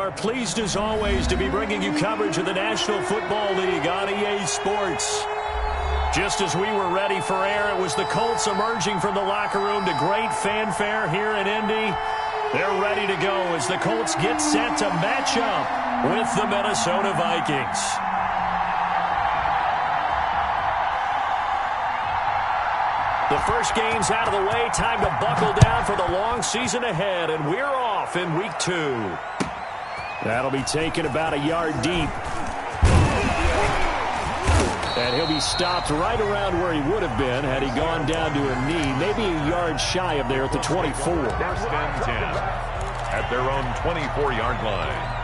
are pleased as always to be bringing you coverage of the National Football League on EA Sports. Just as we were ready for air, it was the Colts emerging from the locker room to great fanfare here in Indy. They're ready to go as the Colts get set to match up with the Minnesota Vikings. The first game's out of the way. Time to buckle down for the long season ahead, and we're off in week 2. That'll be taken about a yard deep. And he'll be stopped right around where he would have been had he gone down to a knee, maybe a yard shy of there at the 24. First and 10 at their own 24-yard line.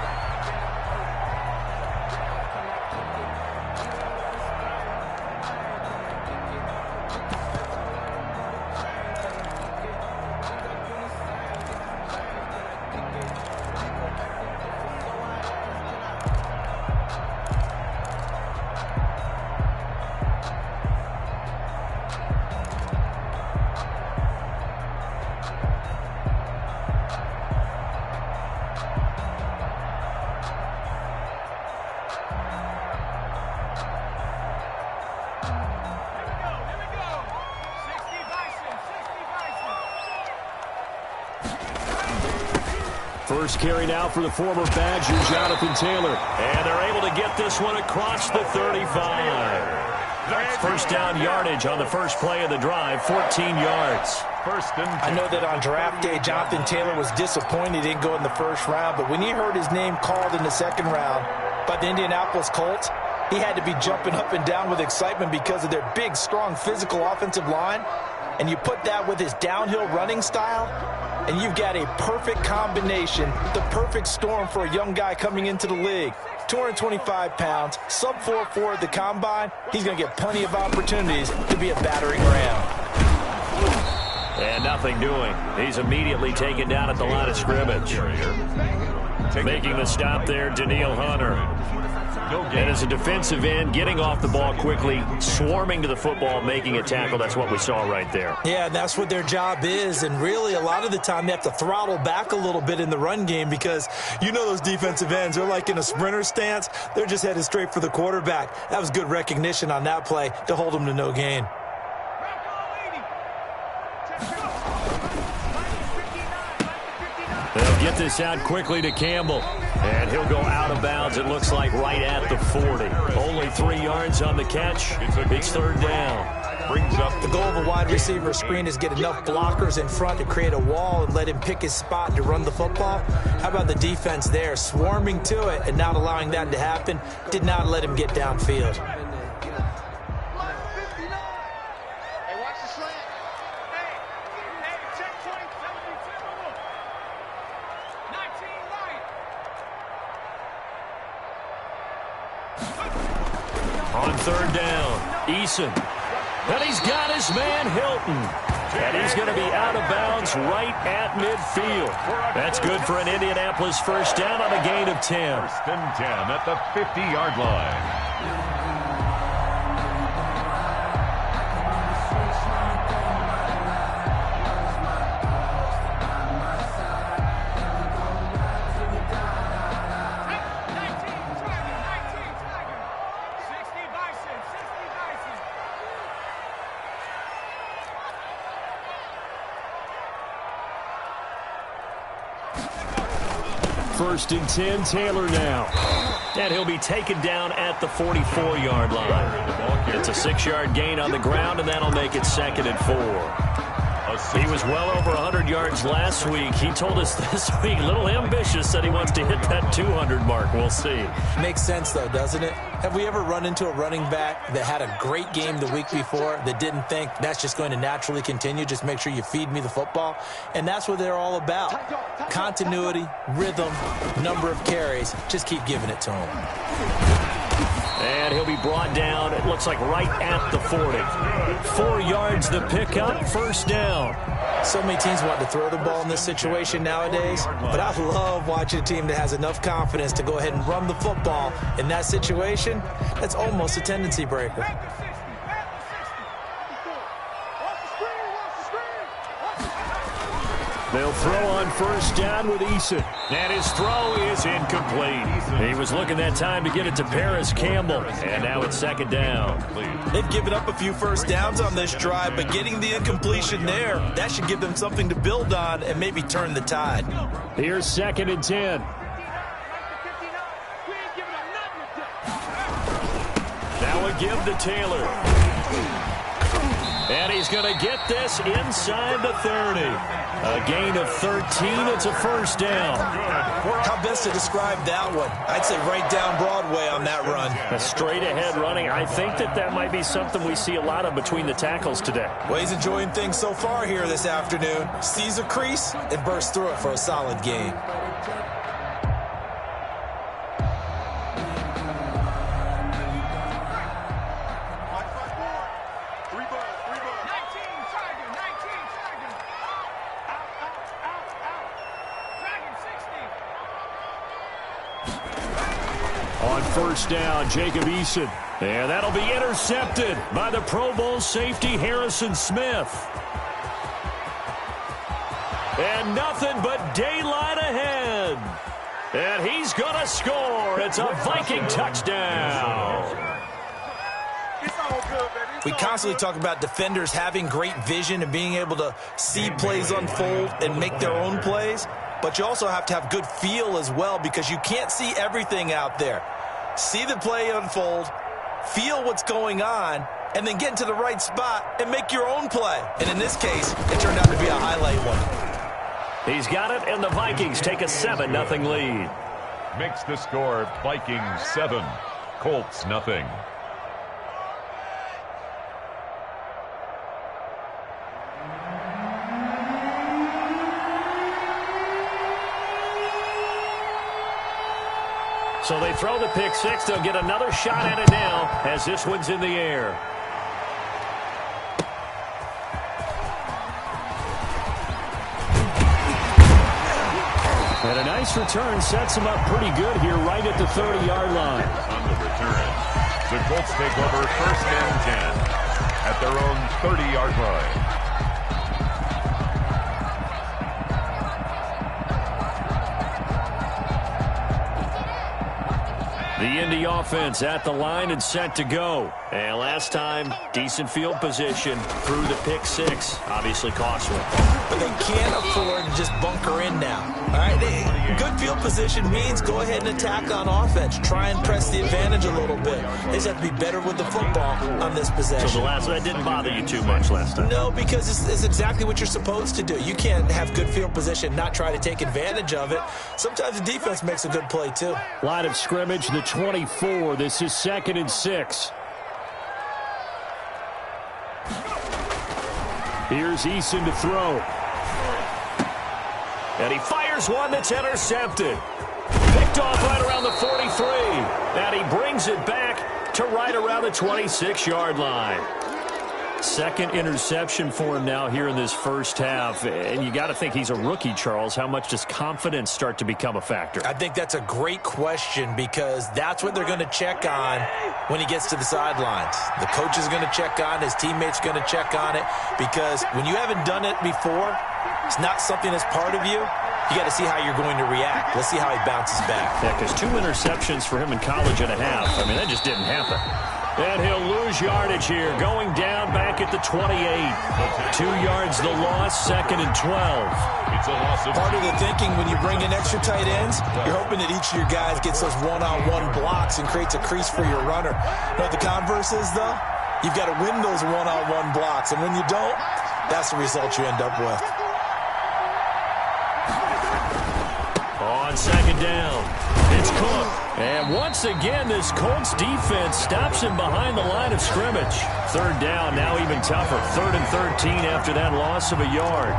First carry now for the former Badger, Jonathan Taylor. And they're able to get this one across the 35. First down yardage on the first play of the drive, 14 yards. I know that on draft day, Jonathan Taylor was disappointed he didn't go in the first round, but when he heard his name called in the second round by the Indianapolis Colts, he had to be jumping up and down with excitement because of their big, strong, physical offensive line. And you put that with his downhill running style, and you've got a perfect combination, the perfect storm for a young guy coming into the league. 225 pounds, sub 4.4 at the combine. He's going to get plenty of opportunities to be a battering ram. And nothing doing. He's immediately taken down at the line of scrimmage. Making the stop there, Danielle Hunter. And as a defensive end, getting off the ball quickly, swarming to the football, making a tackle. That's what we saw right there. Yeah, that's what their job is. And really, a lot of the time, they have to throttle back a little bit in the run game because you know those defensive ends, they're like in a sprinter stance. They're just headed straight for the quarterback. That was good recognition on that play to hold them to no gain. They'll get this out quickly to Campbell. And he'll go out of bounds, it looks like, right at the 40. Only 3 yards on the catch. It's third down. Brings up the goal of a wide receiver screen is get enough blockers in front to create a wall and let him pick his spot to run the football. How about the defense there, swarming to it and not allowing that to happen? Did not let him get downfield. On third down, Eason. And he's got his man, Hilton. And he's going to be out of bounds right at midfield. That's good for an Indianapolis first down on a gain of 10. First and 10 at the 50-yard line. First and 10, Taylor now. And he'll be taken down at the 44-yard line. It's a 6-yard gain on the ground, and that'll make it 2nd and 4. He was well over 100 yards last week. He told us this week, a little ambitious, said he wants to hit that 200 mark. We'll see. Makes sense, though, doesn't it? Have we ever run into a running back that had a great game the week before that didn't think that's just going to naturally continue? Just make sure you feed me the football. And that's what they're all about. Continuity, rhythm, number of carries. Just keep giving it to him. And he'll be brought down, it looks like right at the 40. 4 yards the pickup, first down. So many teams want to throw the ball in this situation nowadays, but I love watching a team that has enough confidence to go ahead and run the football. In that situation, that's almost a tendency breaker. They'll throw on first down with Eason. And his throw is incomplete. He was looking that time to get it to Paris Campbell. And now it's second down. They've given up a few first downs on this drive, but getting the incompletion there, that should give them something to build on and maybe turn the tide. Here's second and 10. Now a give to Taylor. And he's going to get this inside the 30. A gain of 13. It's a first down. How best to describe that one? I'd say right down Broadway on that run. A straight ahead running. I think that might be something we see a lot of between the tackles today. Well, he's enjoying things so far here this afternoon. Sees a crease and bursts through it for a solid gain. First down, Jacob Eason. And that'll be intercepted by the Pro Bowl safety Harrison Smith. And nothing but daylight ahead. And he's going to score. It's a Viking touchdown. We constantly talk about defenders having great vision and being able to see plays unfold and make their own plays. But you also have to have good feel as well, because you can't see everything out there. See the play unfold, feel what's going on, and then get into the right spot and make your own play. And in this case, it turned out to be a highlight one. He's got it, and the Vikings take a 7-0 lead. Makes the score Vikings 7, Colts nothing. So they throw the pick six. They'll get another shot at it now as this one's in the air. And a nice return sets him up pretty good here right at the 30-yard line. On the return, the Colts take over first and 10 at their own 30-yard line. The Indy offense at the line and set to go. And last time, decent field position through the pick six. Obviously costly. But they can't afford to just bunker in now. All right, good field position means go ahead and attack on offense. Try and press the advantage a little bit. They just have to be better with the football on this possession. So that didn't bother you too much last time? No, because it's exactly what you're supposed to do. You can't have good field position, not try to take advantage of it. Sometimes the defense makes a good play too. Line of scrimmage, the 24. This is 2nd and 6. Here's Eason to throw. And he fires one that's intercepted. Picked off right around the 43. And he brings it back to right around the 26-yard line. Second interception for him now here in this first half. And you got to think he's a rookie, Charles. How much does confidence start to become a factor? I think that's a great question, because that's what they're going to check on when he gets to the sidelines. The coach is going to check on, his teammates are going to check on it, because when you haven't done it before, it's not something that's part of you. You got to see how you're going to react. Let's see how he bounces back. Yeah, because 2 interceptions for him in college and a half. I mean, that just didn't happen. And he'll lose yardage here, going down back at the 28. 2 yards the loss, 2nd and 12. It's a loss of part of the thinking when you bring in extra tight ends, you're hoping that each of your guys gets those one-on-one blocks and creates a crease for your runner. You know what the converse is, though? You've got to win those one-on-one blocks, and when you don't, that's the result you end up with. On 2nd down, it's Cook. And once again, this Colts defense stops him behind the line of scrimmage. 3rd down, now even tougher. 3rd and 13 after that loss of a yard.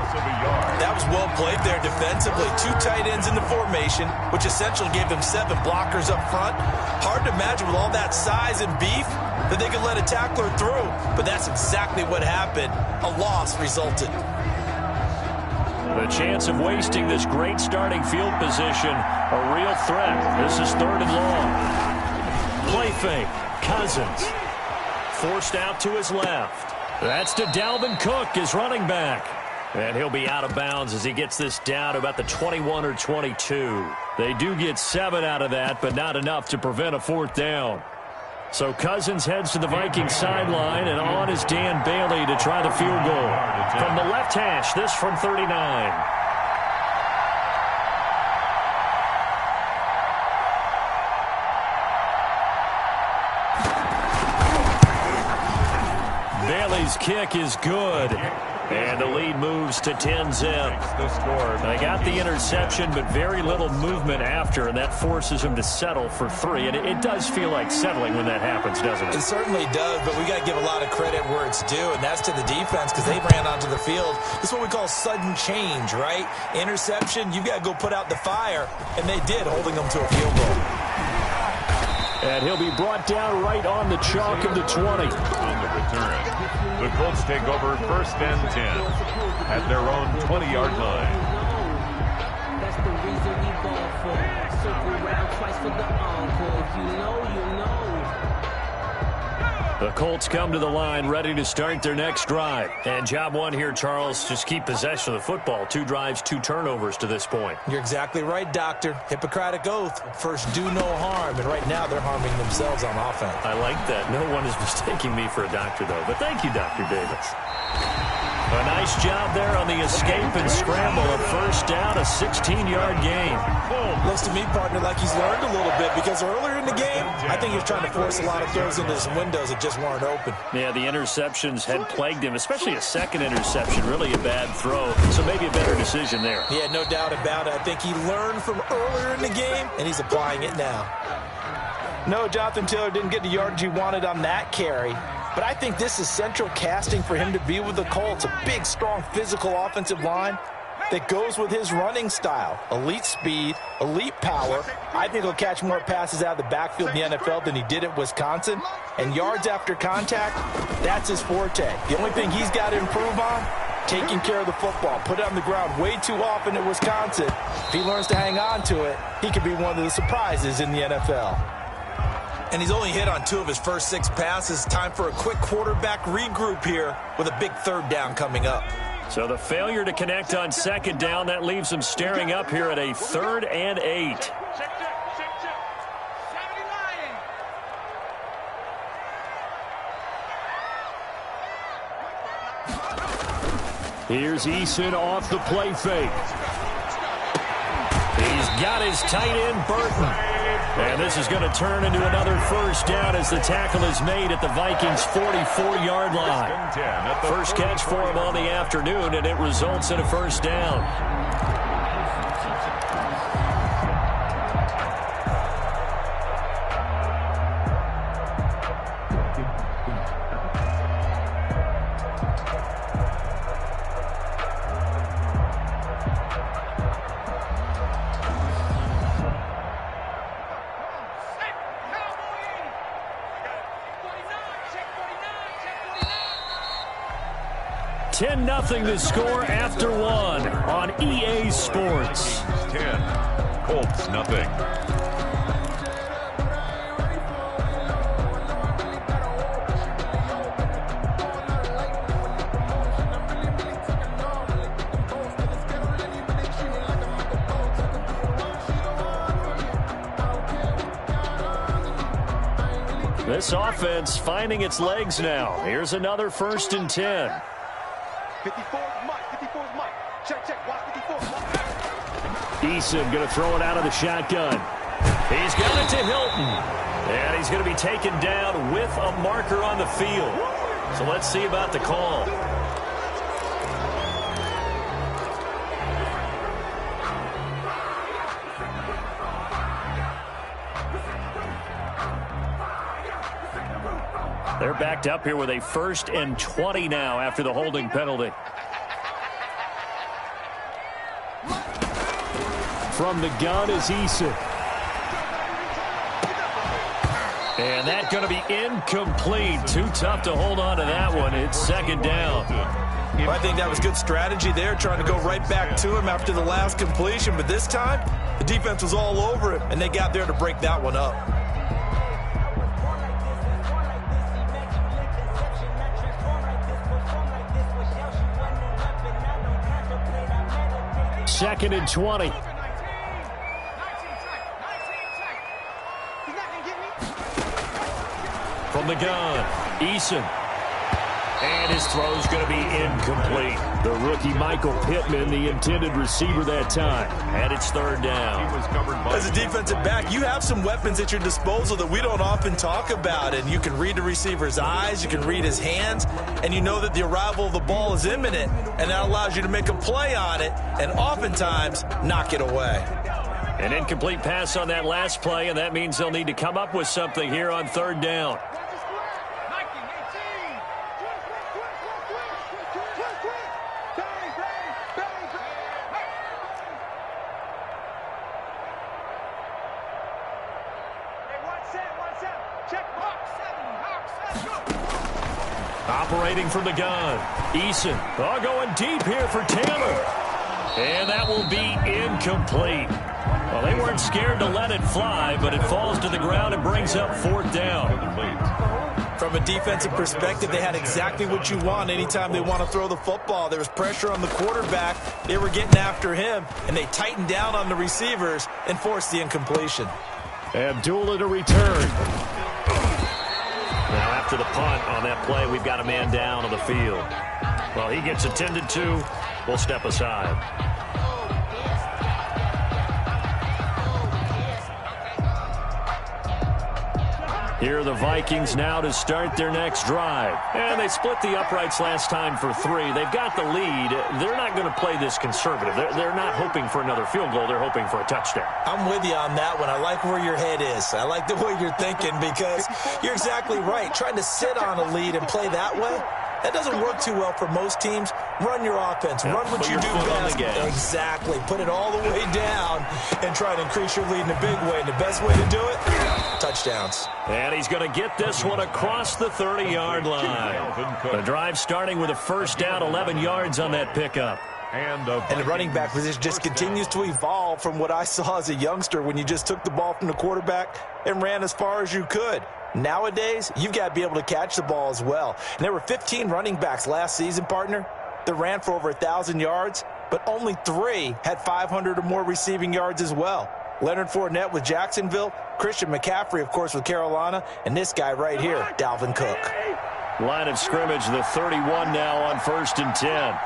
That was well played there defensively. 2 tight ends in the formation, which essentially gave them 7 blockers up front. Hard to imagine with all that size and beef that they could let a tackler through. But that's exactly what happened. A loss resulted. The chance of wasting this great starting field position, a real threat. This is 3rd and long. Play fake. Cousins. Forced out to his left. That's to Dalvin Cook, his running back. And he'll be out of bounds as he gets this down to about the 21 or 22. They do get 7 out of that, but not enough to prevent a 4th down. So Cousins heads to the Vikings sideline, and on is Dan Bailey to try the field goal. From the left hash, this from 39. Bailey's kick is good. And the lead moves to 10-zip. They got the interception, but very little movement after, and that forces him to settle for 3. And it does feel like settling when that happens, doesn't it? It certainly does, but we got to give a lot of credit where it's due, and that's to the defense because they ran onto the field. This is what we call sudden change, right? Interception, you've got to go put out the fire, and they did, holding them to a field goal. And he'll be brought down right on the chalk of the 20. On the return, the Colts take over 1st and 10 at their own 20-yard line. That's the reason we ball for. Circle round twice for the encore. If you know, you know. The Colts come to the line ready to start their next drive. And job one here, Charles, just keep possession of the football. 2 drives, 2 turnovers to this point. You're exactly right, Doctor. Hippocratic oath. First, do no harm. And right now, they're harming themselves on offense. I like that. No one is mistaking me for a doctor, though. But thank you, Dr. Davis. A nice job there on the escape and scramble. A 1st down, a 16-yard gain. Looks to me, partner, like he's learned a little bit because earlier in the game, I think he was trying to force a lot of throws into some windows that just weren't open. Yeah, the interceptions had plagued him, especially a second interception, really a bad throw. So maybe a better decision there. Yeah, no doubt about it. I think he learned from earlier in the game, and he's applying it now. No, Jonathan Taylor didn't get the yardage he wanted on that carry. But I think this is central casting for him to be with the Colts. A big, strong, physical offensive line that goes with his running style. Elite speed, elite power. I think he'll catch more passes out of the backfield in the NFL than he did at Wisconsin. And yards after contact, that's his forte. The only thing he's got to improve on, taking care of the football. Put it on the ground way too often at Wisconsin. If he learns to hang on to it, he could be one of the surprises in the NFL. And he's only hit on 2 of his first 6 passes. Time for a quick quarterback regroup here with a big 3rd down coming up. So the failure to connect on 2nd down, that leaves him staring up here at a 3rd and 8. Here's Eason off the play fake. He's got his tight end, Burton. And this is going to turn into another 1st down as the tackle is made at the Vikings' 44-yard line. First catch for him on the afternoon, and it results in a 1st down. Nothing to score after 1 on EA Sports. 10, Colts nothing. This offense finding its legs now. Here's another 1st and 10. 54 Mike. Check. Watch 54 Eason going to throw it out of the shotgun. He's got it to Hilton. And he's going to be taken down with a marker on the field. So let's see about the call. They're backed up here with a 1st and 20 now after the holding penalty. From the gun is Eason. And that's going to be incomplete. Too tough to hold on to that one. It's 2nd down. Well, I think that was good strategy there, trying to go right back to him after the last completion. But this time, the defense was all over him, and they got there to break that one up. 2nd and 20. From the gun, Eason. And his throw's going to be incomplete. The rookie Michael Pittman, the intended receiver that time. And it's 3rd down. As a defensive back, you have some weapons at your disposal that we don't often talk about. And you can read the receiver's eyes, you can read his hands, and you know that the arrival of the ball is imminent. And that allows you to make a play on it and oftentimes knock it away. An incomplete pass on that last play, and that means they'll need to come up with something here on 3rd down. Operating from the gun, Eason. Going deep here for Taylor. And that will be incomplete. Well, they weren't scared to let it fly, but it falls to the ground and brings up 4th down. From a defensive perspective, they had exactly what you want anytime they want to throw the football. There was pressure on the quarterback. They were getting after him, and they tightened down on the receivers and forced the incompletion. Abdullah to return. Now, after the punt on that play, we've got a man down on the field. Well, he gets attended to. We'll step aside. Here are the Vikings now to start their next drive. And they split the uprights last time for 3. They've got the lead. They're not going to play this conservative. They're not hoping for another field goal. They're hoping for a touchdown. I'm with you on that one. I like where your head is. I like the way you're thinking because you're exactly right. Trying to sit on a lead and play that way, that doesn't work too well for most teams. Run your offense. Run what you do best. Exactly. Put it all the way down and try to increase your lead in a big way. And the best way to do it, touchdowns. And he's going to get this one across the 30-yard line. The drive starting with a 1st down, 11 yards on that pickup. And the running back position just continues to evolve from what I saw as a youngster when you just took the ball from the quarterback and ran as far as you could. Nowadays, you've got to be able to catch the ball as well. And there were 15 running backs last season, partner, that ran for over 1,000 yards, but only 3 had 500 or more receiving yards as well. Leonard Fournette with Jacksonville, Christian McCaffrey, of course, with Carolina, and this guy right here, Dalvin Cook. Line of scrimmage, the 31 now on 1st and 10.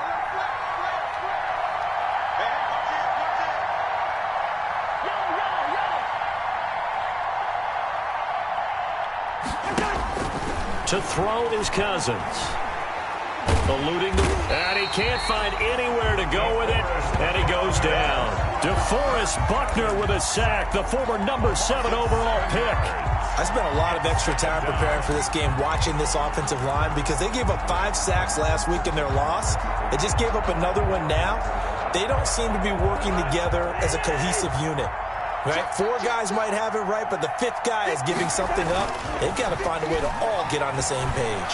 To throw is Cousins. Eluding and he can't find anywhere to go with it, and he goes down. DeForest Buckner with a sack, the former number 7 overall pick. I spent a lot of extra time preparing for this game, watching this offensive line, because they gave up 5 sacks last week in their loss. They just gave up another one now. They don't seem to be working together as a cohesive unit. Right? 4 guys might have it right, but the 5th guy is giving something up. They've got to find a way to all get on the same page.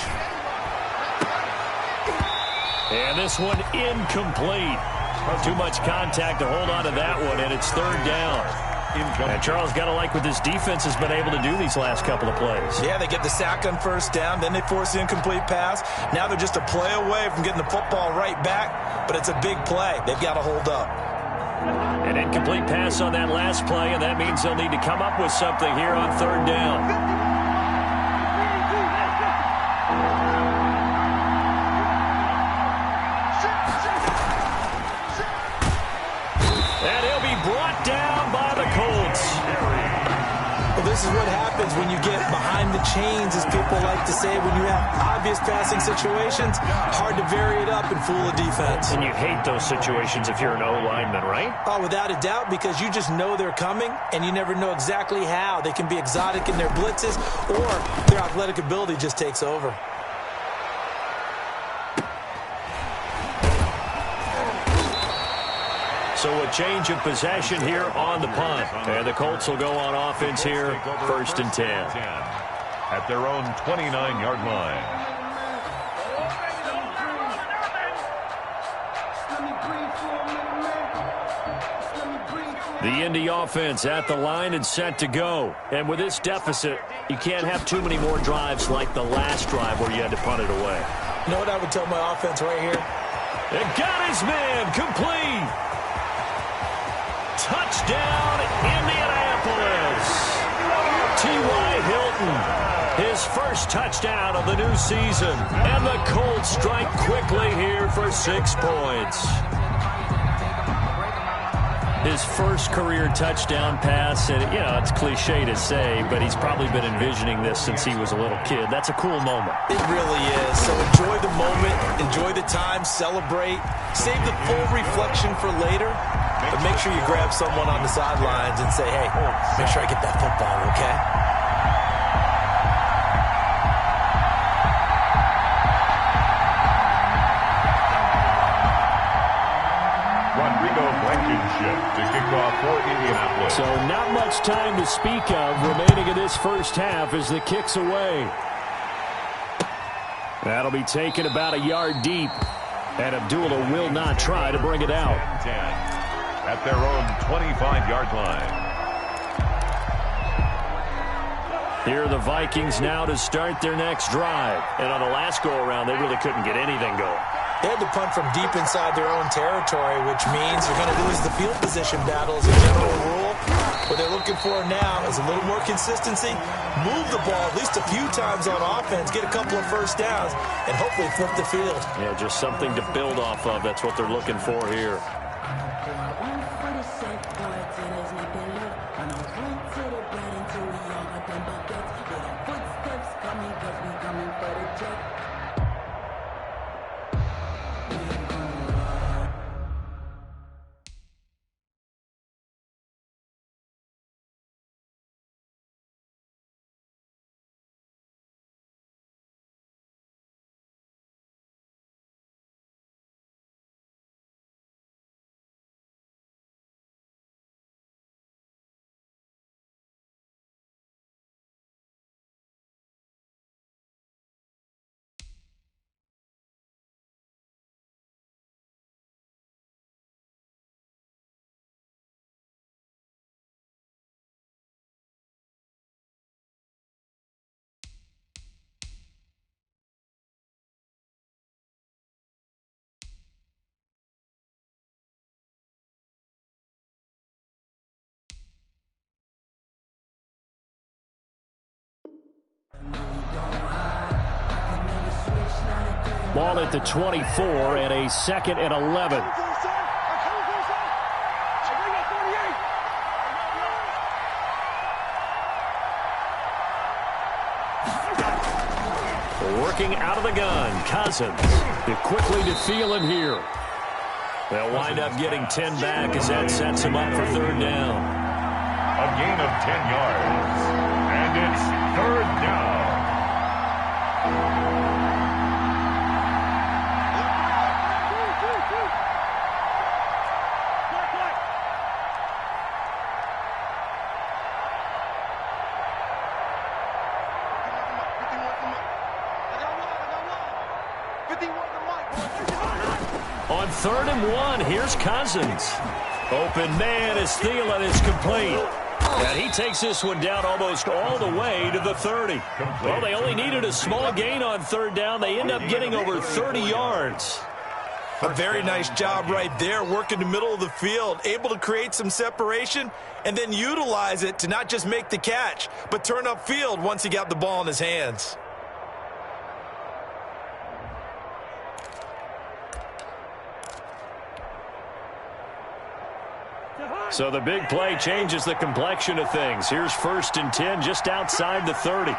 And this one incomplete. Too much contact to hold on to that one, and it's 3rd down. And Charles, got to like what this defense has been able to do these last couple of plays. Yeah, they get the sack on 1st down, then they force the incomplete pass. Now they're just a play away from getting the football right back, but it's a big play. They've got to hold up. An incomplete pass on that last play, and that means they'll need to come up with something here on 3rd down. And he'll be brought down by the Colts. Well, this is what happens when you get behind the chains, as people like to say. When you have obvious passing situations, hard to vary it up and fool a defense. And you hate those situations if you're an O-lineman, right? Oh, without a doubt, because you just know they're coming, and you never know exactly how. They can be exotic in their blitzes, or their athletic ability just takes over. So a change of possession here on the punt. And the Colts will go on offense here, 1st and 10. At their own 29-yard line. The Indy offense at the line and set to go. And with this deficit, you can't have too many more drives like the last drive where you had to punt it away. You know what I would tell my offense right here? And got his man complete. Touchdown, Indianapolis. T.Y. Hilton, his first touchdown of the new season. And the Colts strike quickly here for 6 points. His first career touchdown pass, and it's cliche to say, but he's probably been envisioning this since he was a little kid. That's a cool moment. It really is. So enjoy the moment, enjoy the time, celebrate, save the full reflection for later, but make sure you grab someone on the sidelines and say, hey, make sure I get that football, okay? To kick off for Indianapolis. So not much time to speak of remaining in this first half as the kick's away. That'll be taken about a yard deep. And Abdullah will not try to bring it out. 10 at their own 25-yard line. Here are the Vikings now to start their next drive. And on the last go-around, they really couldn't get anything going. They had to punt from deep inside their own territory, which means you're going to lose the field position battle as a general rule. What they're looking for now is a little more consistency, move the ball at least a few times on offense, get a couple of first downs, and hopefully flip the field. Yeah, just something to build off of. That's what they're looking for here. Ball at the 24 and a 2nd and 11. Working out of the gun, Cousins. Quickly to Thielen here. They'll wind up getting 10 back as that sets him up for 3rd down. A gain of 10 yards. And it's 3rd down. On 3rd and 1, here's Cousins. Open man as Thielen is complete. And he takes this one down almost all the way to the 30. Well, they only needed a small gain on 3rd down. They end up getting over 30 yards. A very nice job right there, working the middle of the field, able to create some separation, and then utilize it to not just make the catch, but turn upfield once he got the ball in his hands. So the big play changes the complexion of things. Here's 1st and 10 just outside the 30.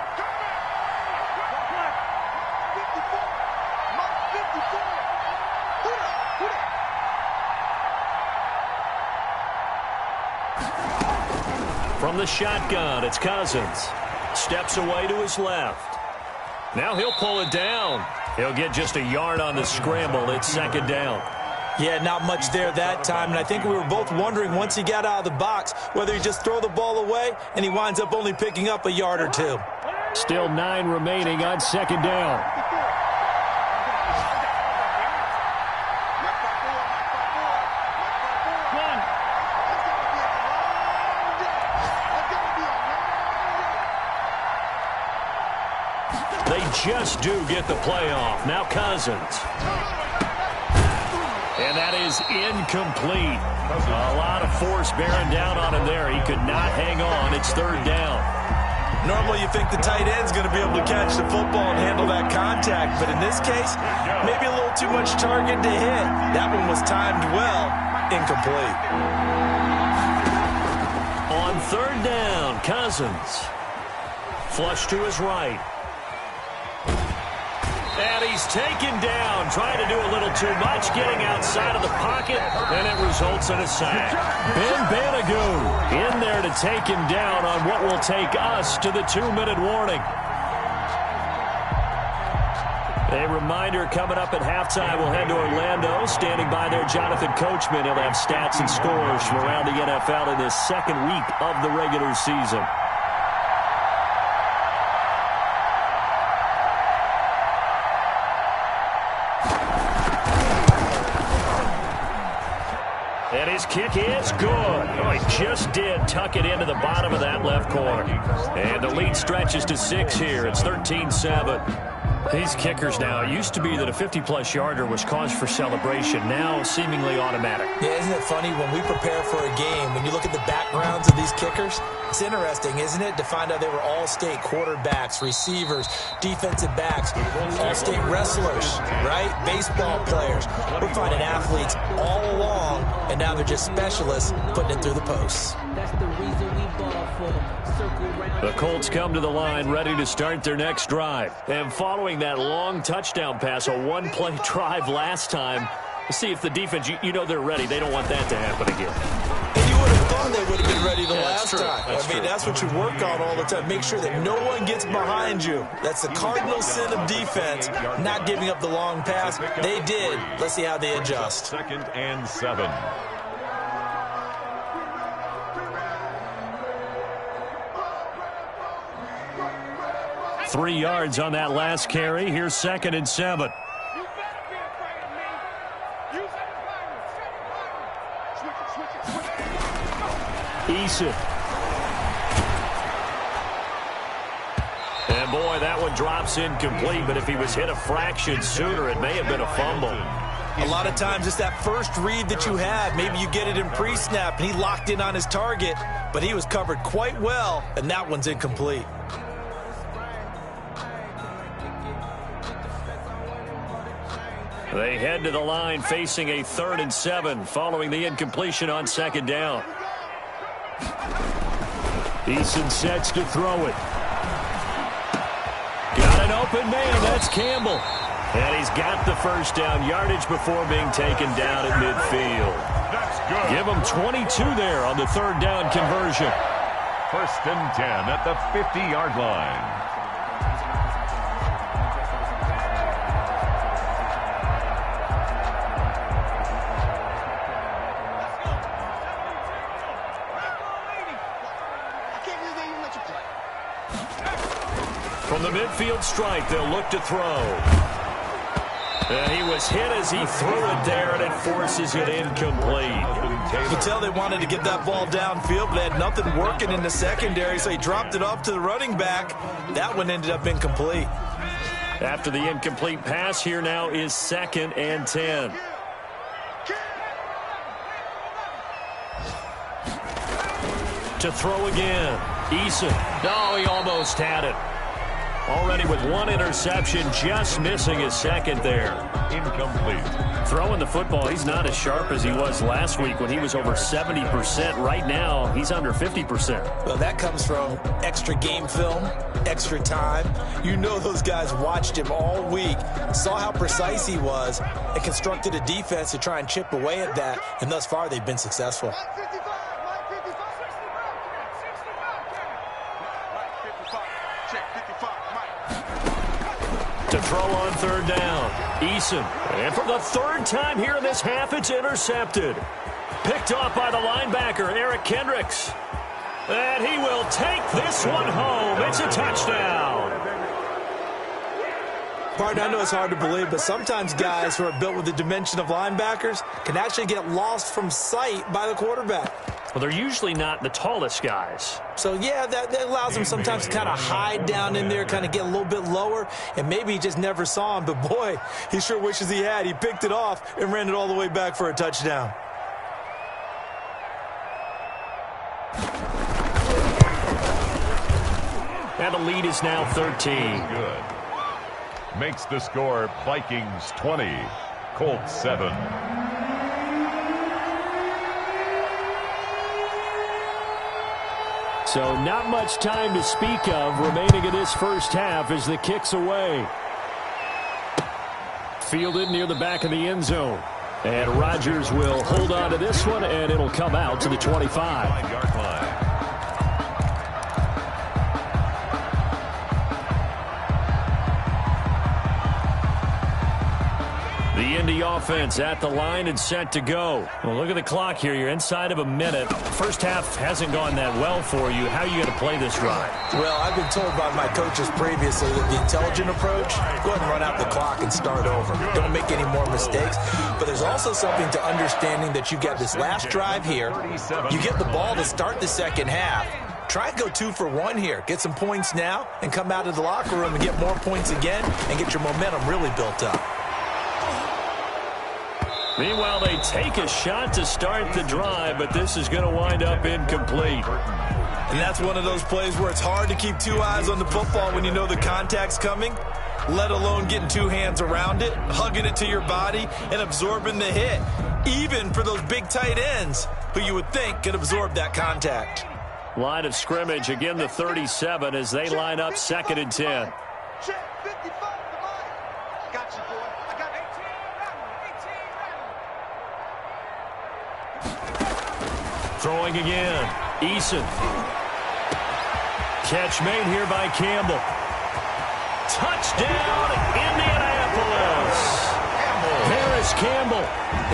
From the shotgun, it's Cousins. Steps away to his left. Now he'll pull it down. He'll get just a yard on the scramble. It's 2nd down. Yeah, not much there that time, and I think we were both wondering once he got out of the box whether he just throw the ball away, and he winds up only picking up a yard or 2. Still 9 remaining on 2nd down. They just do get the play off. Now Cousins. And that is incomplete. A lot of force bearing down on him there. He could not hang on. It's third down. Normally you think the tight end's going to be able to catch the football and handle that contact, but in this case, maybe a little too much target to hit. That one was timed well, incomplete. On third down, Cousins. Flush to his right. And he's taken down, trying to do a little too much, getting outside of the pocket, and it results in a sack. Ben Banagoo in there to take him down on what will take us to the 2-minute warning. A reminder coming up at halftime, we'll head to Orlando. Standing by there, Jonathan Coachman. He'll have stats and scores from around the NFL in this second week of the regular season. And his kick is good. Oh, he just did tuck it into the bottom of that left corner. And the lead stretches to 6 here. It's 13-7. These kickers now, it used to be that a 50-plus yarder was cause for celebration. Now, seemingly automatic. Yeah, isn't it funny when we prepare for a game, when you look at the backgrounds of these kickers, it's interesting, isn't it, to find out they were all-state quarterbacks, receivers, defensive backs, all-state wrestlers, right? Baseball players. We're finding athletes all along, and now they're just specialists putting it through the posts. That's the reason we ball for. The Colts come to the line ready to start their next drive. And following that long touchdown pass, a one-play drive last time, see if the defense, you know they're ready. They don't want that to happen again. And you would have thought they would have been ready the last true. time. I mean, that's what you work on all the time. Make sure that no one gets behind you. That's the cardinal sin of defense, not giving up the long pass. They did. Let's see how they adjust. 2nd and 7. Three yards on that last carry. Here's 2nd and 7. Eason. And boy, that one drops incomplete, but if he was hit a fraction sooner, it may have been a fumble. A lot of times it's that first read that you have. Maybe you get it in pre-snap, and he locked in on his target, but he was covered quite well, and that one's incomplete. They head to the line facing a 3rd and 7 following the incompletion on 2nd down. Eason sets to throw it. Got an open man. That's Campbell. And he's got the first down yardage before being taken down at midfield. That's good. Give him 22 there on the 3rd down conversion. 1st and 10 at the 50-yard line. From the midfield strike, they'll look to throw. And he was hit as he threw it there, and it forces it incomplete. You can tell they wanted to get that ball downfield, but they had nothing working in the secondary, so he dropped it off to the running back. That one ended up incomplete. After the incomplete pass, here now is 2nd and 10. To throw again. Eason. Oh, he almost had it. Already with one interception, just missing his 2nd there. Incomplete. Throwing the football, he's not as sharp as he was last week when he was over 70%. Right now, he's under 50%. Well, that comes from extra game film, extra time. You know those guys watched him all week, saw how precise he was, and constructed a defense to try and chip away at that, and thus far they've been successful. To throw on 3rd down. Eason. And for the 3rd time here in this half, it's intercepted. Picked off by the linebacker, Eric Kendricks. And he will take this one home. It's a touchdown. Partner, I know it's hard to believe, but sometimes guys who are built with the dimension of linebackers can actually get lost from sight by the quarterback. Well, they're usually not the tallest guys. So, yeah, that allows him sometimes to kind of hide down in there, kind of get a little bit lower, and maybe he just never saw him. But, boy, he sure wishes he had. He picked it off and ran it all the way back for a touchdown. And the lead is now 13. Good. Makes the score Vikings 20, Colts 7. So not much time to speak of remaining in this first half as the kick's away. Fielded near the back of the end zone. And Rodgers will hold on to this one, and it'll come out to the 25. 5-yard line. The Indy offense at the line and set to go. Well, look at the clock here. You're inside of a minute. First half hasn't gone that well for you. How are you going to play this drive? Well, I've been told by my coaches previously that the intelligent approach, go ahead and run out the clock and start over. Don't make any more mistakes. But there's also something to understanding that you get this last drive here. You get the ball to start the second half. Try and go 2 for 1 here. Get some points now and come out of the locker room and get more points again and get your momentum really built up. Meanwhile, they take a shot to start the drive, but this is going to wind up incomplete. And that's one of those plays where it's hard to keep 2 eyes on the football when you know the contact's coming, let alone getting 2 hands around it, hugging it to your body, and absorbing the hit, even for those big tight ends who you would think could absorb that contact. Line of scrimmage, again the 37 as they line up 2nd and 10. Check 55 to mine. Got you, boy. I got 18. Throwing again. Eason. Catch made here by Campbell. Touchdown, Indianapolis. Harris Campbell,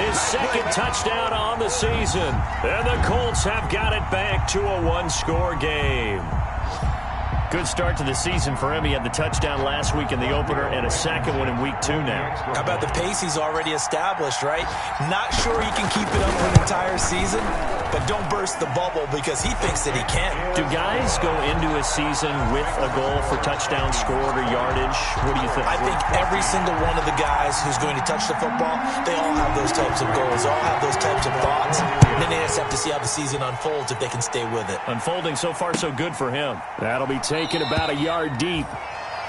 his 2nd touchdown on the season. And the Colts have got it back to a 1-score game. Good start to the season for him. He had the touchdown last week in the opener and a 2nd one in week 2 now. How about the pace he's already established, right? Not sure he can keep it up for an entire season, but don't burst the bubble because he thinks that he can. Do guys go into a season with a goal for touchdown scored or yardage? What do you think? I think every single one of the guys who's going to touch the football, they all have those types of goals. They all have those types of thoughts. And then they just have to see how the season unfolds if they can stay with it. Unfolding so far so good for him. That'll be taken about a yard deep.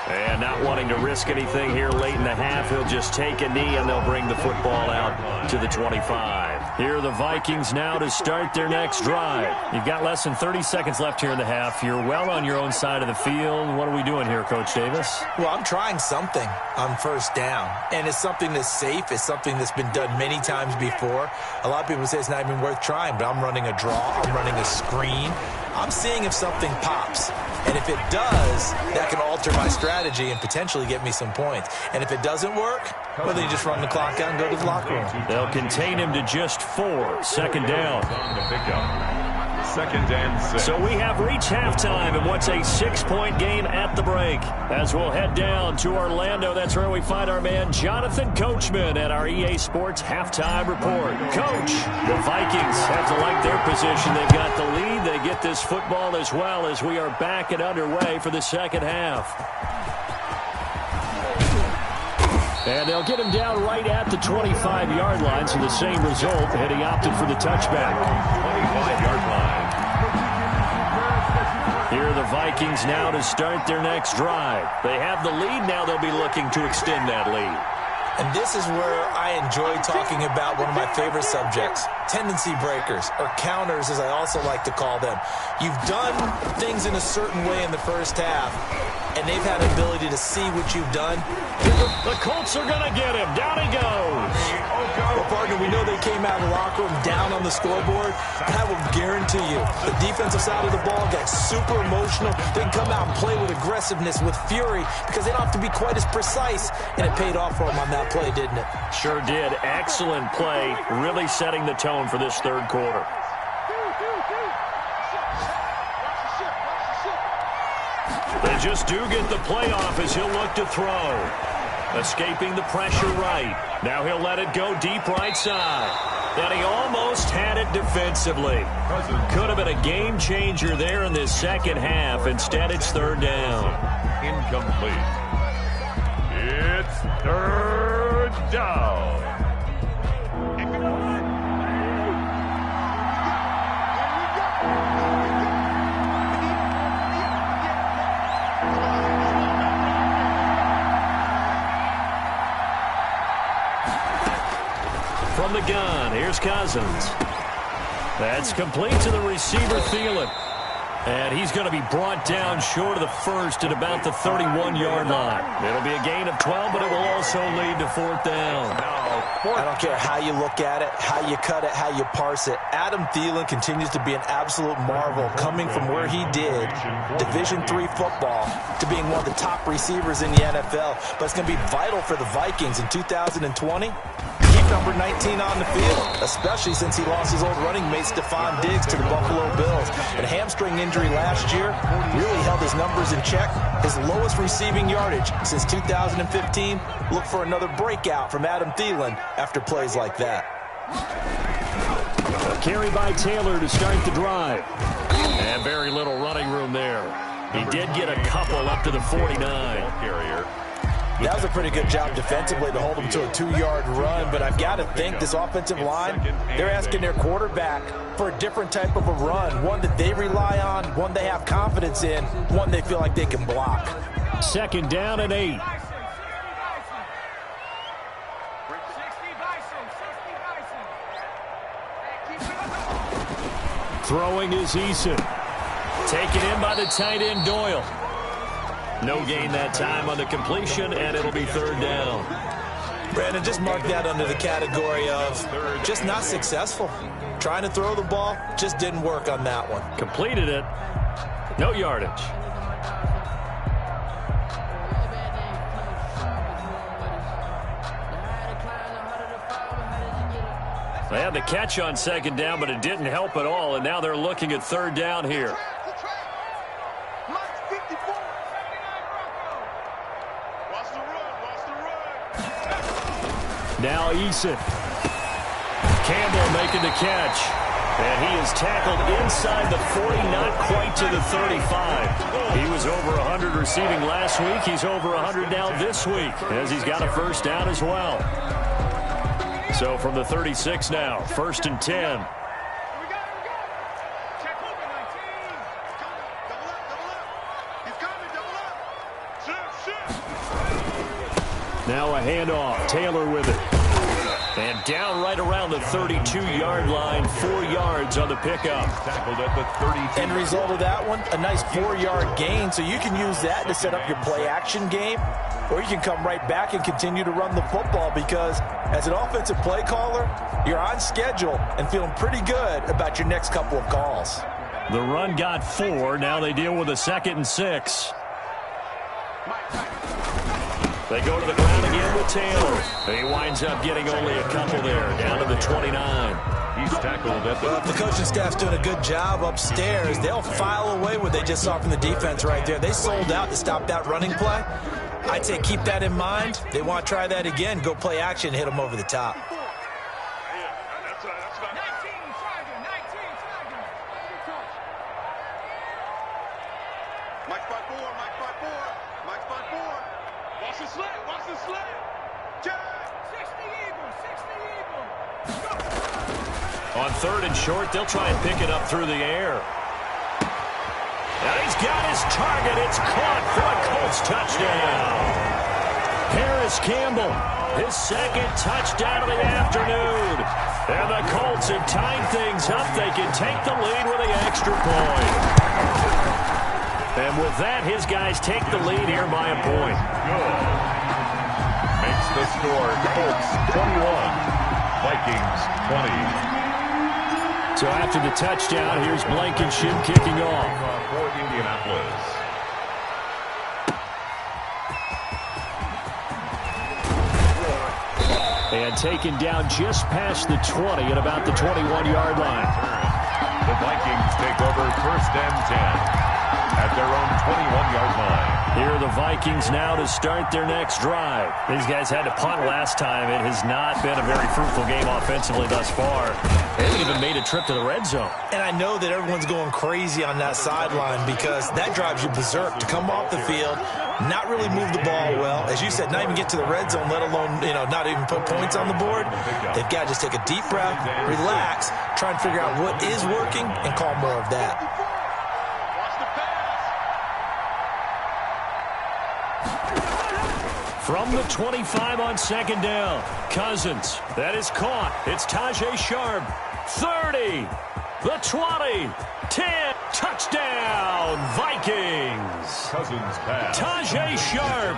And not wanting to risk anything here late in the half, he'll just take a knee and they'll bring the football out to the 25. Here are the Vikings now to start their next drive. You've got less than 30 seconds left here in the half. You're well on your own side of the field. What are we doing here, Coach Davis? Well, I'm trying something on first down. And it's something that's safe. It's something that's been done many times before. A lot of people say it's not even worth trying, but I'm running a draw. I'm running a screen. I'm seeing if something pops. And if it does, that can alter my strategy and potentially get me some points. And if it doesn't work, well, then you just run the clock out and go to the locker room. They'll contain him to just 4. 2nd down. On the pickup. 2nd and 6. So we have reached halftime in what's a 6-point game at the break. As we'll head down to Orlando, that's where we find our man Jonathan Coachman at our EA Sports Halftime Report. Coach, the Vikings have to like their position. They've got the lead. They get this football as well as we are back and underway for the second half. And they'll get him down right at the 25-yard line, so the same result, and he opted for the touchback. 25-yard line. Here are the Vikings now to start their next drive. They have the lead. Now they'll be looking to extend that lead. And this is where I enjoy talking about one of my favorite subjects, tendency breakers, or counters as I also like to call them. You've done things in a certain way in the first half, and they've had an ability to see what you've done. The Colts are going to get him. Down he goes. Well, partner, we know they came out of the locker room down on the scoreboard, but I will guarantee you the defensive side of the ball got super emotional. They can come out and play with aggressiveness, with fury, because they don't have to be quite as precise, and it paid off for them on that play, didn't it? Sure did. Excellent play, really setting the tone for this third quarter. They just do get the playoff as he'll look to throw. Escaping the pressure right. Now he'll let it go deep right side. And he almost had it defensively. Could have been a game changer there in this second half. Instead, it's third down. Incomplete. It's third down. From the gun, here's Cousins. That's complete to the receiver, Thielen. And he's going to be brought down short of the first at about the 31-yard line. It'll be a gain of 12, but it will also lead to fourth down. I don't care how you look at it, how you cut it, how you parse it. Adam Thielen continues to be an absolute marvel, coming from where he did, Division III football, to being one of the top receivers in the NFL. But it's going to be vital for the Vikings in 2020. Keep number 19 on the field, especially since he lost his old running mate Stephon Diggs to the Buffalo Bills. And a hamstring injury last year really held his numbers in check. His lowest receiving yardage since 2015. Look for another breakout from Adam Thielen after plays like that. A carry by Taylor to start the drive. And very little running room there. He did get a couple up to the 49. Carrier. That was a pretty good job defensively to hold him to a 2-yard run, but I've got to think this offensive line, they're asking their quarterback for a different type of a run, one that they rely on, one they have confidence in, one they feel like they can block. Second down and 8. Throwing is Eason. Taken in by the tight end Doyle. No gain that time on the completion, and it'll be third down. Brandon, just mark that under the category of just not successful. Trying to throw the ball, just didn't work on that one. Completed it. No yardage. They had the catch on second down, but it didn't help at all, and now they're looking at third down here. Now Eason. Campbell making the catch. And he is tackled inside the 40, not quite to the 35. He was over 100 receiving last week. He's over 100 now this week, as he's got a first down as well. So from the 36 now, first and 10. Now a handoff. Taylor with it. And down right around the 32-yard line, 4 yards on the pickup. Tackled at the 32. End result of that one, a nice 4-yard gain. So you can use that to set up your play-action game, or you can come right back and continue to run the football because as an offensive play caller, you're on schedule and feeling pretty good about your next couple of calls. The run got 4. Now they deal with a 2nd and 6. They go to the ground again with Taylor. He winds up getting only a couple there, down to the 29. He's tackled at the... Well, if the coaching staff's doing a good job upstairs, they'll file away what they just saw from the defense right there. They sold out to stop that running play. I'd say keep that in mind. They want to try that again, go play action, hit them over the top. On third and short, they'll try and pick it up through the air. And he's got his target. It's caught for a Colts touchdown. Harris Campbell, his 2nd touchdown of the afternoon. And the Colts have tied things up. They can take the lead with the extra point. And with that, his guys take the lead here by a point. Good. Makes the score Colts 21, Vikings 20. So after the touchdown, here's Blankenship kicking off. For Indianapolis. And taken down just past the 20 at about the 21-yard line. The Vikings take over first and 10. at their own 21-yard line. Here are the Vikings now to start their next drive. These guys had to punt last time. It has not been a very fruitful game offensively thus far. They even made a trip to the red zone. And I know that everyone's going crazy on that sideline because that drives you berserk to come off the field, not really move the ball well. As you said, not even get to the red zone, let alone, not even put points on the board. They've got to just take a deep breath, relax, try and figure out what is working, and call more of that. From the 25 on second down, Cousins. That is caught. It's Tajay Sharp. 30, the 20, 10, touchdown, Vikings. Cousins pass. Tajay Sharp,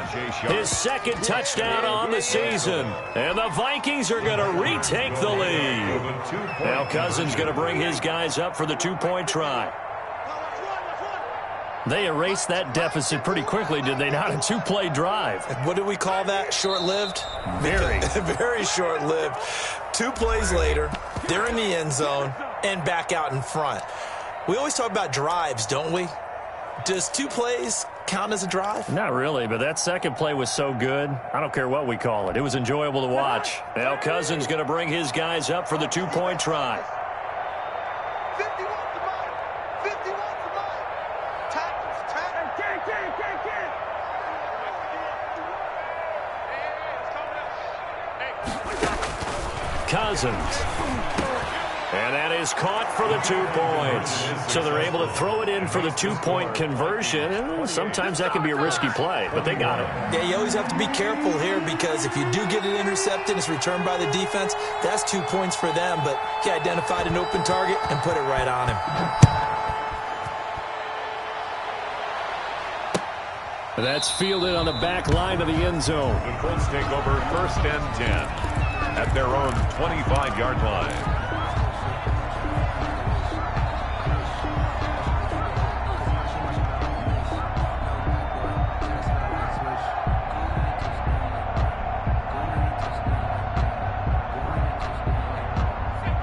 his second touchdown on the season. And the Vikings are going to retake the lead. Now Cousins going to bring his guys up for the two-point try. They erased that deficit pretty quickly, did they not? A two-play drive. What do we call that? Short-lived? Very. Very short-lived. 2 plays later, they're in the end zone and back out in front. We always talk about drives, don't we? Does 2 plays count as a drive? Not really, but that second play was so good. I don't care what we call it. It was enjoyable to watch. Now Cousins going to bring his guys up for the two-point try. Cousins. And that is caught for the 2 points. So they're able to throw it in for the two-point conversion. Sometimes that can be a risky play, but they got it. Yeah, you always have to be careful here because if you do get it intercepted, it's returned by the defense, that's 2 points for them. But he identified an open target and put it right on him. That's fielded on the back line of the end zone. The Colts take over 1st and 10 at their own 25-yard line.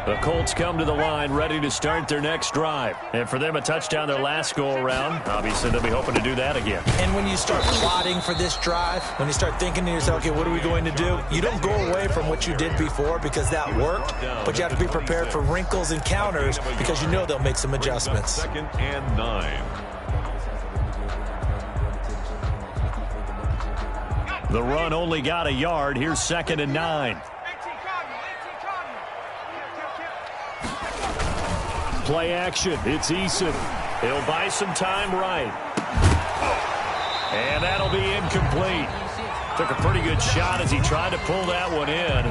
The Colts come to the line ready to start their next drive. And for them, a touchdown their last go-around. Obviously, they'll be hoping to do that again. And when you start plotting for this drive, when you start thinking to yourself, okay, what are we going to do? You don't go away from what you did before because that worked, but you have to be prepared for wrinkles and counters because you know they'll make some adjustments. 2nd and 9. The run only got a yard. Here's 2nd and 9. Play action. It's Eason. He'll buy some time right. And that'll be incomplete. Took a pretty good shot as he tried to pull that one in.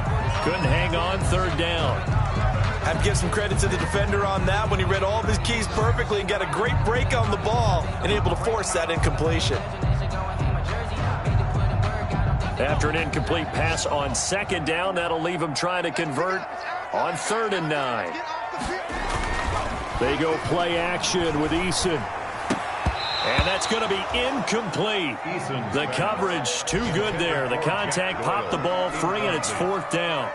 Couldn't hang on 3rd down. I have to give some credit to the defender on that when he read all of his keys perfectly and got a great break on the ball and able to force that incompletion. After an incomplete pass on 2nd down, that'll leave him trying to convert on 3rd and 9. They go play action with Eason. And that's going to be incomplete. The coverage too good there. The contact popped the ball free, and it's 4th down.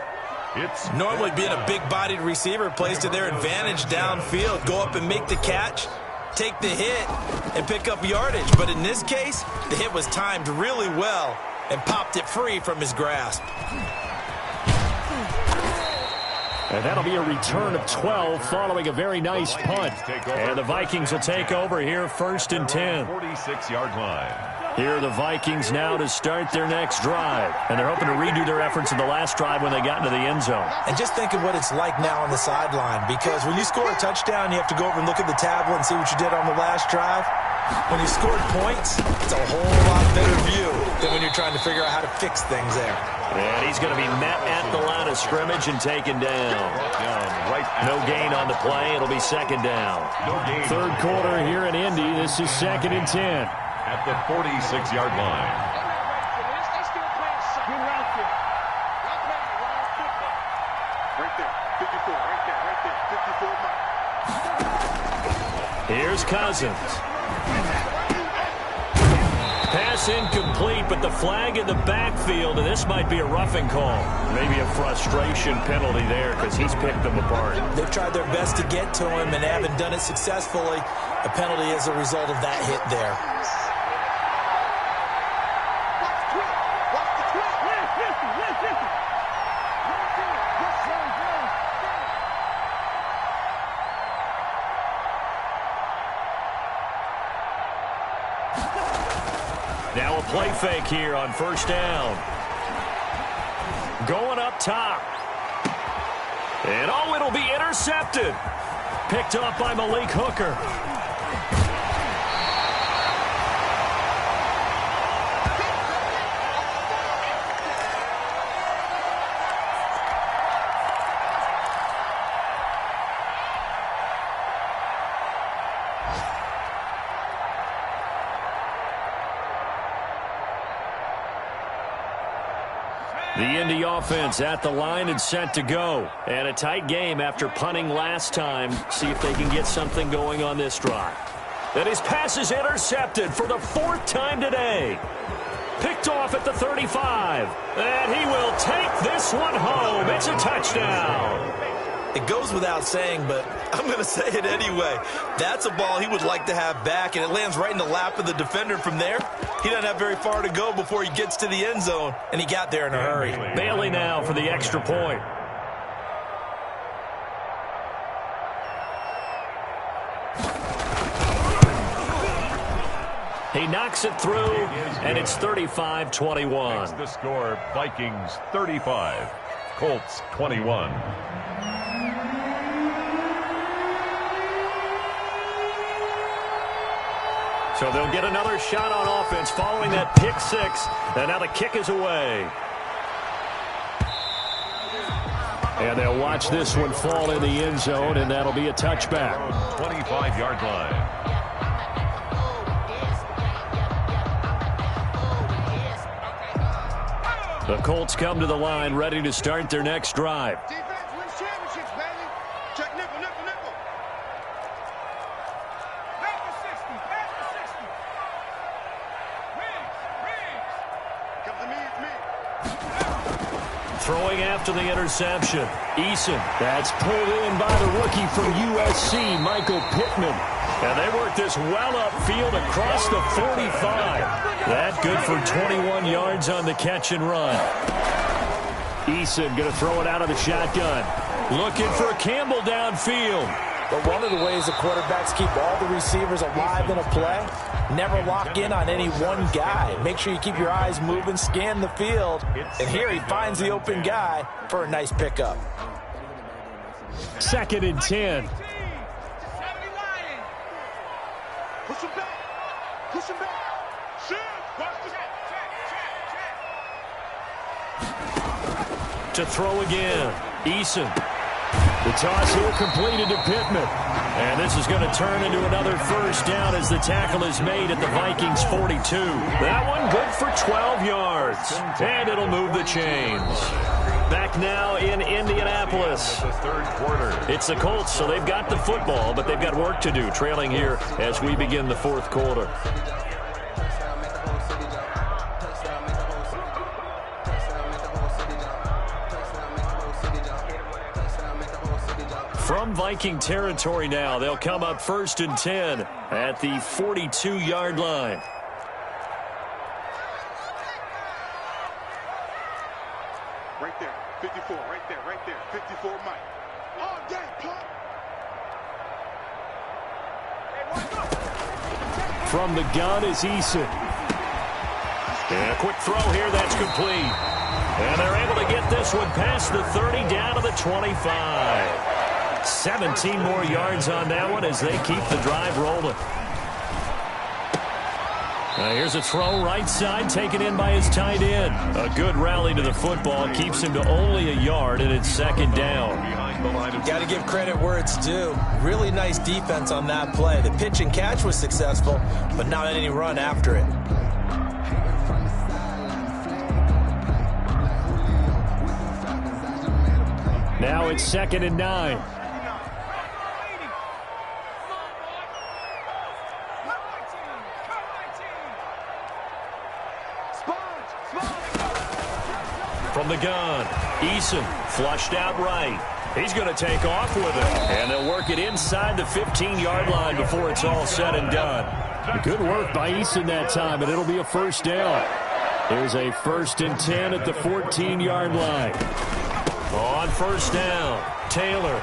It's normally being a big-bodied receiver plays to their advantage downfield. Go up and make the catch, take the hit, and pick up yardage. But in this case, the hit was timed really well and popped it free from his grasp. And that'll be a return of 12 following a very nice punt. And the Vikings will take over here 1st and 10. 46-yard line. Here are the Vikings now to start their next drive. And they're hoping to redo their efforts in the last drive when they got into the end zone. And just think of what it's like now on the sideline. Because when you score a touchdown, you have to go over and look at the tablet and see what you did on the last drive. When you scored points, it's a whole lot better view than when you're trying to figure out how to fix things there. And he's going to be met at the line of scrimmage and taken down. No gain on the play. It'll be 2nd down. 3rd quarter here in Indy. This is 2nd and 10. At the 46-yard line. Here's Cousins. Pass Pass incomplete, but the flag in the backfield, and this might be a roughing call. Maybe a frustration penalty there because he's picked them apart. They've tried their best to get to him and haven't done it successfully. A penalty is a result of that hit there. Now a play fake here on first down. Going up top. And oh, it'll be intercepted. Picked up by Malik Hooker. The Indy offense at the line and set to go. And a tight game after punting last time. See if they can get something going on this drive. And his pass is intercepted for the fourth time today. Picked off at the 35. And he will take this one home. It's a touchdown. It goes without saying, but I'm going to say it anyway. That's a ball he would like to have back, and it lands right in the lap of the defender from there. He doesn't have very far to go before he gets to the end zone, and he got there in a hurry. Bailey now for the extra point. He knocks it through, and it's 35-21. Makes the score Vikings 35, Colts 21. So they'll get another shot on offense following that pick six. And now the kick is away. And they'll watch this one fall in the end zone, and that'll be a touchback. 25-yard line. The Colts come to the line ready to start their next drive. Defense wins championships, baby. Check nickel, nickel, nickel. Back to 60, back to 60. Rings. Come to me, it's me. Throwing after the interception. Eason. That's pulled in by the rookie from USC, Michael Pittman. And they work this well upfield across the 45. That good for 21 yards on the catch and run. Eason going to throw it out of the shotgun. Looking for Campbell downfield. But one of the ways the quarterbacks keep all the receivers alive in a play, never lock in on any one guy. Make sure you keep your eyes moving, scan the field. And here he finds the open guy for a nice pickup. 2nd and 10. Push him back. Push him back. To throw again. Eason. The toss here completed to Pittman. And this is going to turn into another first down as the tackle is made at the Vikings 42. That one good for 12 yards. And it'll move the chains. Back now in Indianapolis. The third quarter. It's the Colts, so they've got the football, but they've got work to do, trailing here as we begin the fourth quarter. From Viking territory now, they'll come up 1st and 10 at the 42-yard line. Right there. 54. Right there. 54, Mike. All day, pump. From the gun is Eason. And a quick throw here, that's complete. And they're able to get this one past the 30 down to the 25. 17 more yards on that one as they keep the drive rolling. Here's a throw right side taken in by his tight end. A good rally to the football keeps him to only a yard, and it's 2nd down. Got to give credit where it's due. Really nice defense on that play. The pitch and catch was successful, but not any run after it. Now it's 2nd and 9. from the gun. Eason flushed out right. He's going to take off with it. And they'll work it inside the 15-yard line before it's all said and done. Good work by Eason that time, and it'll be a first down. Here's a 1st and 10 at the 14-yard line. On first down, Taylor.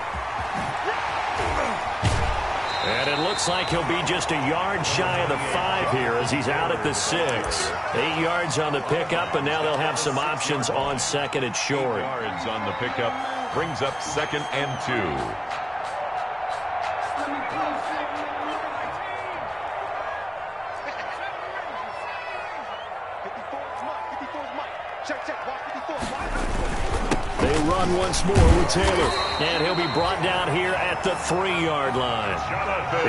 And it looks like he'll be just a yard shy of the 5 here as he's out at the 6. 8 yards on the pickup, and now they'll have some options on second and short. 8 yards on the pickup brings up 2nd and 2. They run once more with Taylor. And he'll be brought down here at the 3-yard line.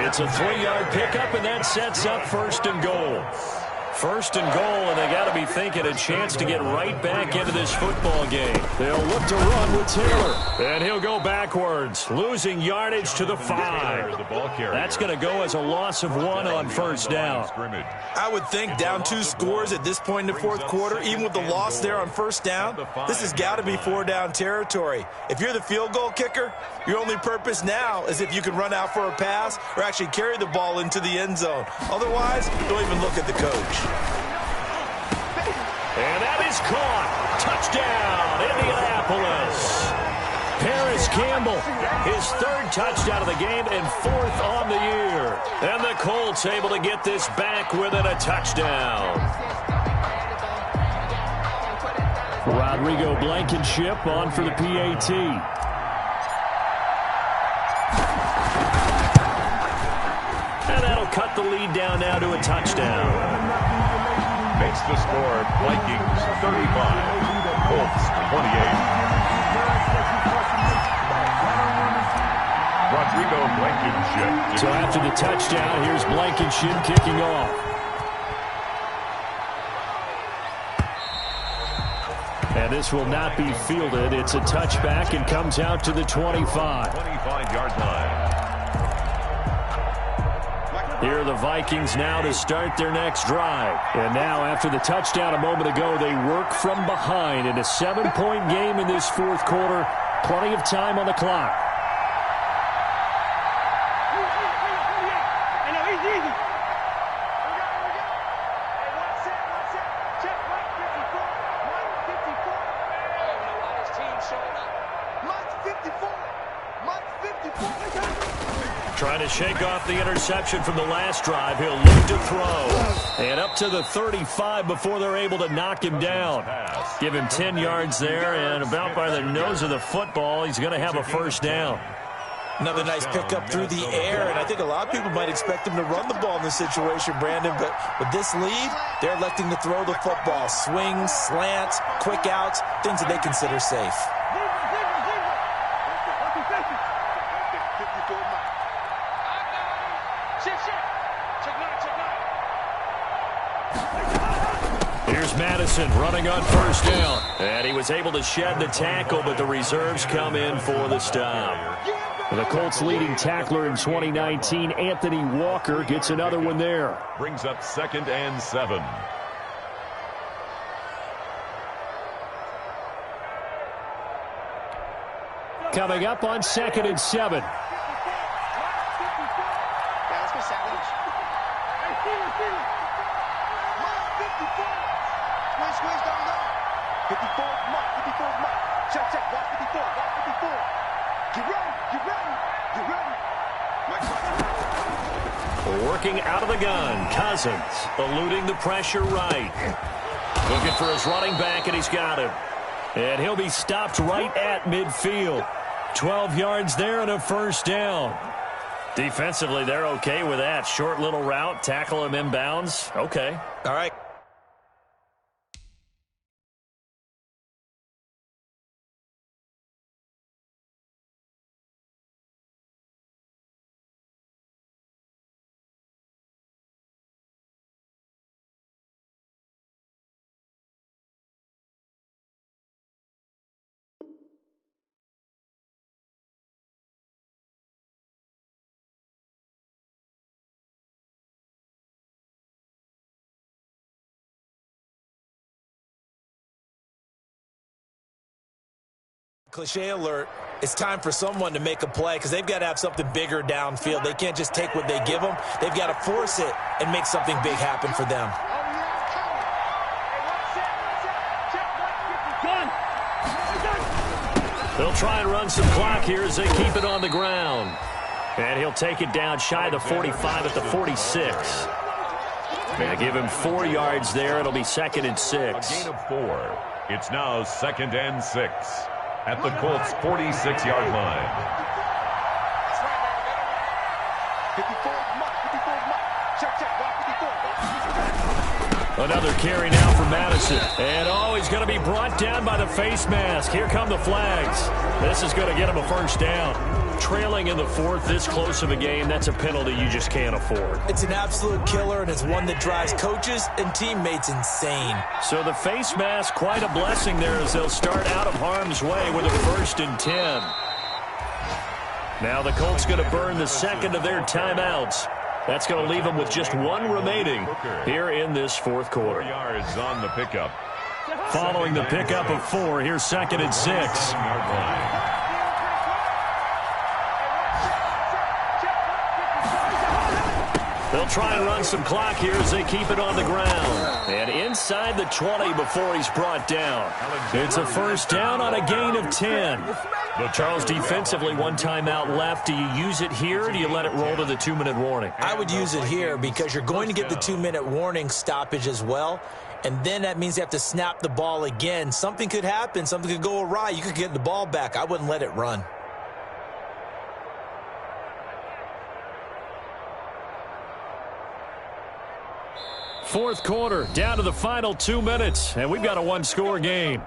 It's a 3-yard pickup, and that sets up 1st and goal. 1st and goal, and they got to be thinking a chance to get right back into this football game. They'll look to run with Taylor. And he'll go backwards, losing yardage to the 5. That's going to go as a loss of 1 on first down. I would think down 2 scores at this point in the 4th quarter, even with the loss there on first down, this has got to be 4-down territory. If you're the field goal kicker, your only purpose now is if you can run out for a pass or actually carry the ball into the end zone. Otherwise, don't even look at the coach. And that is caught. Touchdown, Indianapolis. Paris Campbell, his 3rd touchdown of the game and 4th on the year. And the Colts able to get this back within a touchdown. Rodrigo Blankenship on for the PAT. And that'll cut the lead down now to a touchdown. Makes the score Vikings 35, Colts 28. Rodrigo Blankenship. So after the touchdown, here's Blankenship kicking off. And this will not be fielded. It's a touchback and comes out to the 25. 25-yard line. Here are the Vikings now to start their next drive. And now, after the touchdown a moment ago, they work from behind in a 7-point game in this 4th quarter. Plenty of time on the clock. Trying to shake off the interception from the last drive. He'll look to throw. And up to the 35 before they're able to knock him down. Give him 10 yards there, and about by the nose of the football, he's going to have a first down. Another nice pickup through the air, and I think a lot of people might expect him to run the ball in this situation, Brandon, but with this lead, they're electing to throw the football. Swings, slants, quick outs, things that they consider safe. Here's Madison running on first down. And he was able to shed the tackle, but the reserves come in for the stop. And the Colts' leading tackler in 2019, Anthony Walker, gets another one there. Brings up 2nd and 7. Coming up on 2nd and 7. Working out of the gun, Cousins eluding the pressure right. Looking for his running back, and he's got him. And he'll be stopped right at midfield. 12 yards there and a first down. Defensively, they're okay with that. Short little route, tackle him inbounds. Okay. All right. Cliche alert. It's time for someone to make a play because they've got to have something bigger downfield. They can't just take what they give them. They've got to force it and make something big happen for them. They'll try and run some clock here as they keep it on the ground. And he'll take it down shy of the 45 at the 46. They give him 4 yards there. It'll be 2nd and 6. A gain of 4. It's now 2nd and 6 at the Colts' 46-yard line. 54 mark, 54 mark. Check, block 54. Another carry now for Madison. And he's going to be brought down by the face mask. Here come the flags. This is going to get him a first down. Trailing in the 4th, this close of a game, that's a penalty you just can't afford. It's an absolute killer, and it's one that drives coaches and teammates insane. So the face mask, quite a blessing there as they'll start out of harm's way with a 1st and 10. Now the Colts going to burn the 2nd of their timeouts. That's going to leave them with just 1 remaining here in this 4th quarter. 4 yards on the pickup. Following the pickup of 4, here's 2nd and 6. They'll try and run some clock here as they keep it on the ground. And inside the 20 before he's brought down. It's a 1st down on a gain of 10. Charles, defensively, 1 timeout left. Do you use it here, or do you let it roll to the 2-minute warning? I would use it here because you're going to get the 2-minute warning stoppage as well. And then that means you have to snap the ball again. Something could happen. Something could go awry. You could get the ball back. I wouldn't let it run. Fourth quarter, down to the final 2 minutes, and we've got a 1-score game.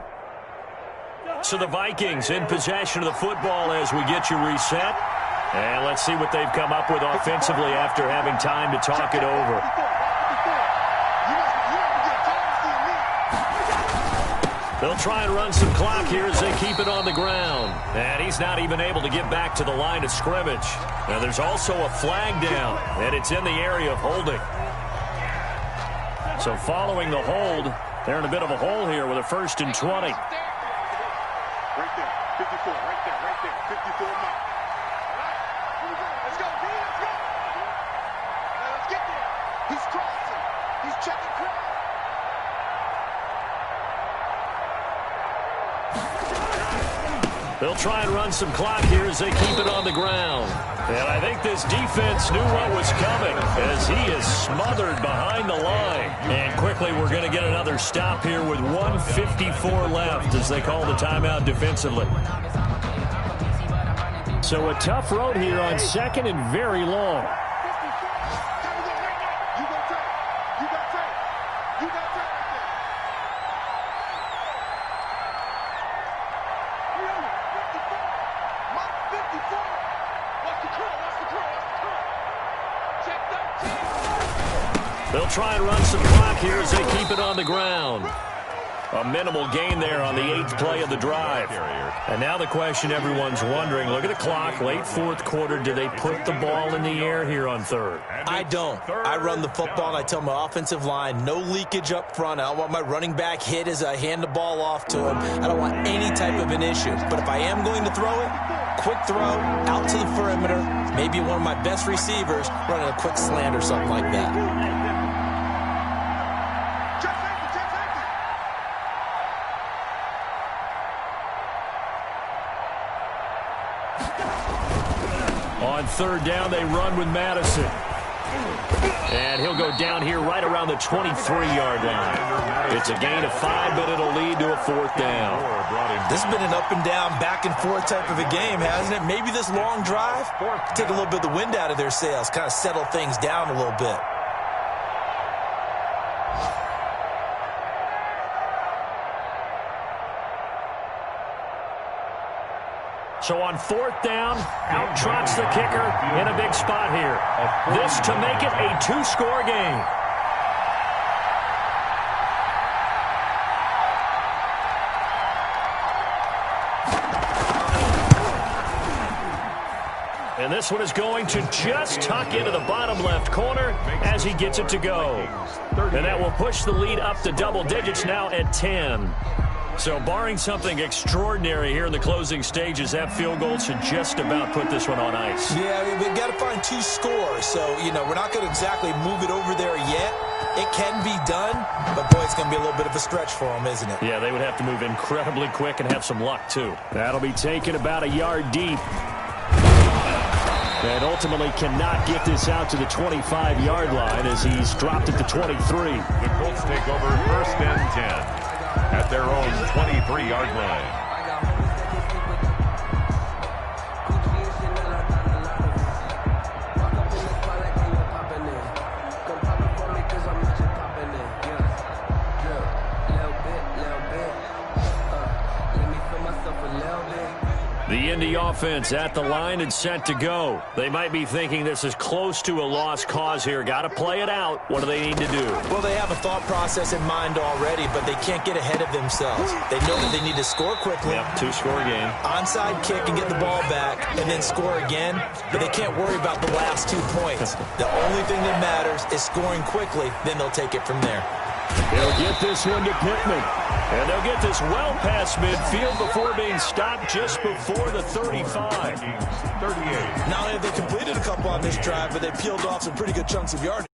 So the Vikings in possession of the football as we get you reset. And let's see what they've come up with offensively after having time to talk it over. They'll try and run some clock here as they keep it on the ground. And he's not even able to get back to the line of scrimmage. Now there's also a flag down, and it's in the area of holding. So following the hold, they're in a bit of a hole here with a 1st and 20. Right there, 54, right there, 54 mark. Let's go, D, let's go. Now let's get there. He's crossing. He's checking cross. They'll try and run some clock here as they keep it on the ground. And I think this defense knew what was coming as he is smothered behind the line. And quickly we're going to get another stop here with 1:54 left as they call the timeout defensively. So a tough road here on 2nd and very long. They'll try and run some clock here as they keep it on the ground. A minimal gain there on the 8th play of the drive. And now the question everyone's wondering, look at the clock, late 4th quarter, do they put the ball in the air here on 3rd? I don't. I run the football, and I tell my offensive line, no leakage up front. I don't want my running back hit as I hand the ball off to him. I don't want any type of an issue. But if I am going to throw it, quick throw, out to the perimeter, maybe one of my best receivers running a quick slant or something like that. On 3rd down, they run with Madison. And he'll go down here right around the 23-yard line. It's a gain of 5, but it'll lead to a 4th down. This has been an up and down, back and forth type of a game, hasn't it? Maybe this long drive, take a little bit of the wind out of their sails, kind of settle things down a little bit. So on 4th down, out trots the kicker in a big spot here. This to make it a 2-score game. And this one is going to just tuck into the bottom left corner as he gets it to go. And that will push the lead up to double digits now at 10. So barring something extraordinary here in the closing stages, that field goal should just about put this one on ice. Yeah, I mean, we've got to find 2 scores. So, we're not going to exactly move it over there yet. It can be done, but, boy, it's going to be a little bit of a stretch for them, isn't it? Yeah, they would have to move incredibly quick and have some luck, too. That'll be taken about a yard deep. And ultimately cannot get this out to the 25-yard line as he's dropped it to 23. The Colts take over 1st and 10 at their own 23-yard line. The Indy offense at the line and set to go. They might be thinking this is close to a lost cause here. Got to play it out. What do they need to do? Well, they have a thought process in mind already, but they can't get ahead of themselves. They know that they need to score quickly. Yep, 2-score game. Onside kick and get the ball back and then score again, but they can't worry about the last 2 points. The only thing that matters is scoring quickly, then they'll take it from there. They'll get this one to Pittman. And they'll get this well past midfield before being stopped just before the 35. 38. Not only have they completed a couple on this drive, but they peeled off some pretty good chunks of yardage.